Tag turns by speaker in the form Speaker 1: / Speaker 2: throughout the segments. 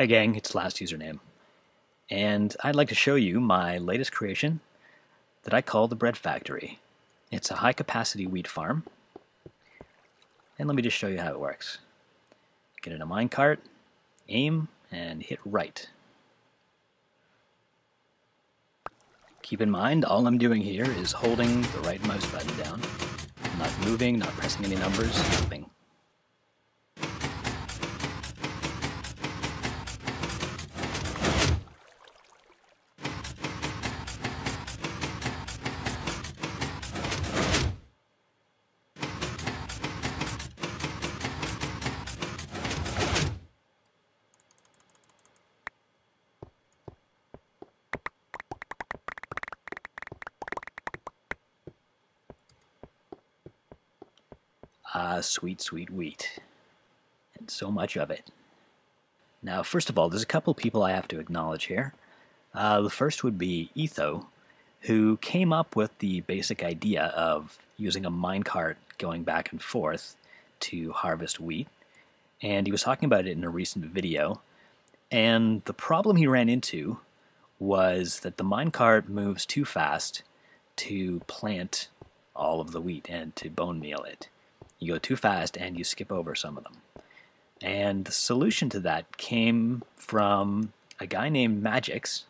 Speaker 1: Hey gang, it's Last Username, and I'd like to show you my latest creation that I call the Bread Factory. It's a high-capacity wheat farm, and let me just show you how it works. Get in a minecart, aim, and hit right. Keep in mind, all I'm doing here is holding the right mouse button down. I'm not moving, not pressing any numbers, nothing. Sweet, sweet wheat. And so much of it. Now, first of all, there's a couple people I have to acknowledge here. The first would be Etho, who came up with the basic idea of using a minecart going back and forth to harvest wheat. And he was talking about it in a recent video. And the problem he ran into was that the minecart moves too fast to plant all of the wheat and to bone meal it. You go too fast and you skip over some of them. And the solution to that came from a guy named Magix,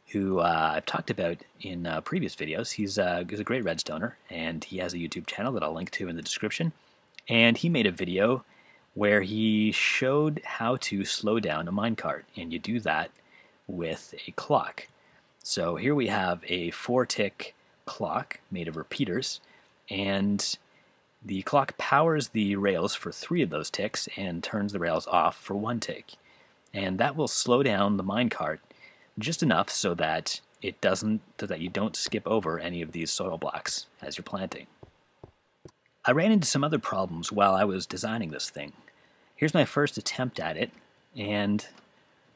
Speaker 1: who I've talked about in previous videos. He's a great redstoner, and he has a YouTube channel that I'll link to in the description. And he made a video where he showed how to slow down a minecart, and you do that with a clock. So here we have a 4-tick clock made of repeaters, and the clock powers the rails for 3 of those ticks and turns the rails off for 1 tick. And that will slow down the minecart just enough so that you don't skip over any of these soil blocks as you're planting. I ran into some other problems while I was designing this thing. Here's my first attempt at it, and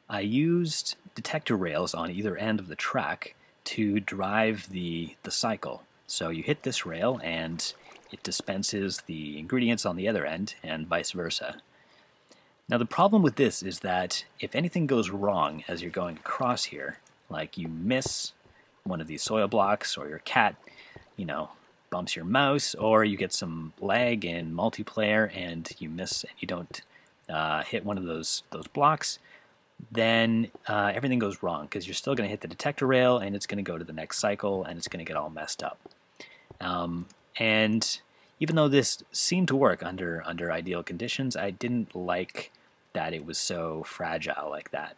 Speaker 1: I used detector rails on either end of the track to drive the cycle. So you hit this rail and it dispenses the ingredients on the other end, and vice versa. Now the problem with this is that if anything goes wrong as you're going across here, like you miss one of these soil blocks, or your cat, bumps your mouse, or you get some lag in multiplayer and you miss and you don't hit one of those blocks, then everything goes wrong, because you're still going to hit the detector rail and it's going to go to the next cycle and it's going to get all messed up. And even though this seemed to work under ideal conditions, I didn't like that it was so fragile like that.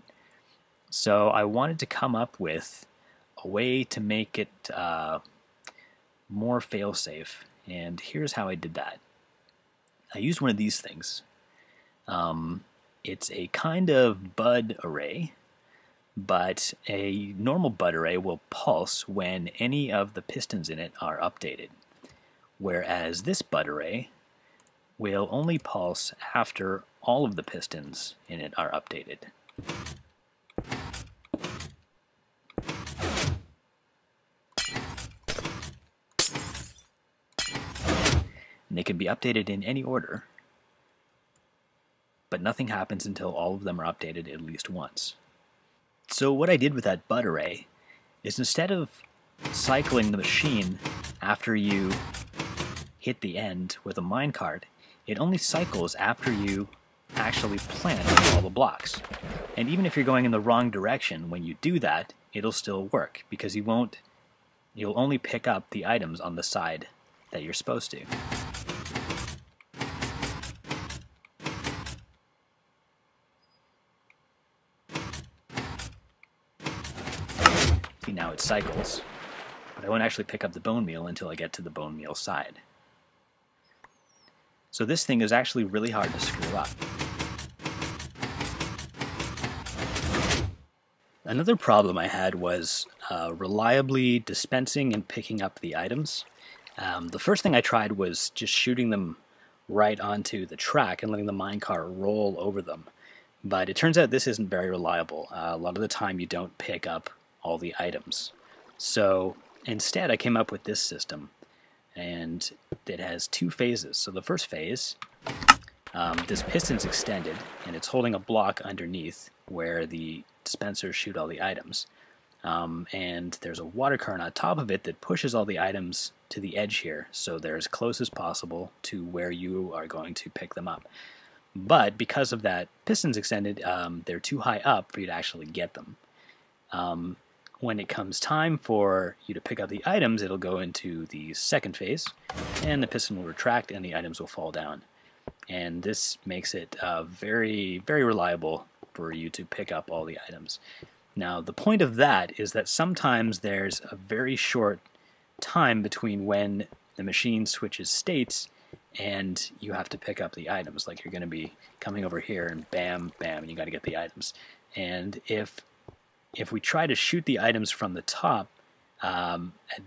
Speaker 1: So I wanted to come up with a way to make it more fail-safe, and here's how I did that. I used one of these things. It's a kind of bud array, but a normal bud array will pulse when any of the pistons in it are updated, whereas this bud array will only pulse after all of the pistons in it are updated. And they can be updated in any order, but nothing happens until all of them are updated at least once. So what I did with that bud array is, instead of cycling the machine after you hit the end with a minecart, it only cycles after you actually plant all the blocks. And even if you're going in the wrong direction when you do that, it'll still work, because you'll only pick up the items on the side that you're supposed to. See, now it cycles, but I won't actually pick up the bone meal until I get to the bone meal side. So this thing is actually really hard to screw up. Another problem I had was reliably dispensing and picking up the items. The first thing I tried was just shooting them right onto the track and letting the minecart roll over them. But it turns out this isn't very reliable. A lot of the time you don't pick up all the items. So instead I came up with this system, and it has 2 phases. So the first phase this piston's extended, and it's holding a block underneath where the dispensers shoot all the items. And there's a water current on top of it that pushes all the items to the edge here, so they're as close as possible to where you are going to pick them up. But because of that piston's extended, they're too high up for you to actually get them. When it comes time for you to pick up the items, it'll go into the second phase, and the piston will retract and the items will fall down. And this makes it very, very reliable for you to pick up all the items. Now, the point of that is that sometimes there's a very short time between when the machine switches states and you have to pick up the items. Like, you're going to be coming over here and bam, bam, and you got to get the items. And if we try to shoot the items from the top, at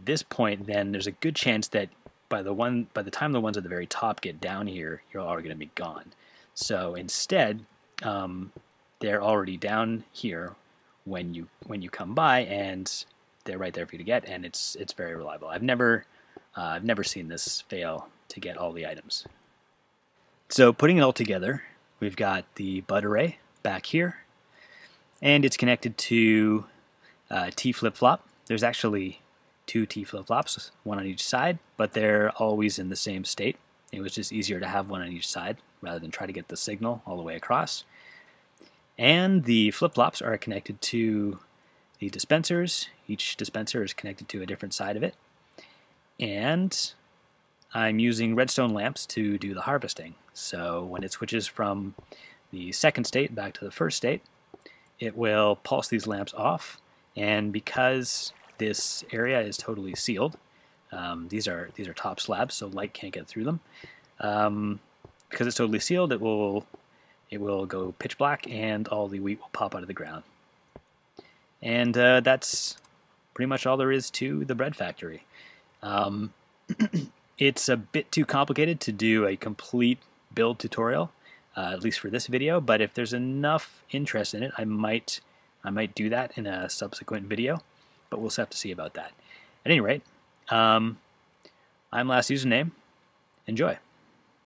Speaker 1: this point, then there's a good chance that by the time the ones at the very top get down here, you're already going to be gone. So instead, they're already down here when you come by, and they're right there for you to get, and it's very reliable. I've never seen this fail to get all the items. So putting it all together, we've got the bud array back here, and it's connected to T flip-flop. There's actually 2 T flip-flops, one on each side, but they're always in the same state. It was just easier to have one on each side rather than try to get the signal all the way across. And the flip-flops are connected to the dispensers. Each dispenser is connected to a different side of it. And I'm using redstone lamps to do the harvesting. So when it switches from the second state back to the first state, it will pulse these lamps off. And because this area is totally sealed, these are top slabs, so light can't get through them. Because it's totally sealed, it will go pitch black, and all the wheat will pop out of the ground. And that's pretty much all there is to the bread factory. It's a bit too complicated to do a complete build tutorial, at least for this video, but if there's enough interest in it, I might do that in a subsequent video, but we'll have to see about that. At any rate, I'm Last Username. Enjoy.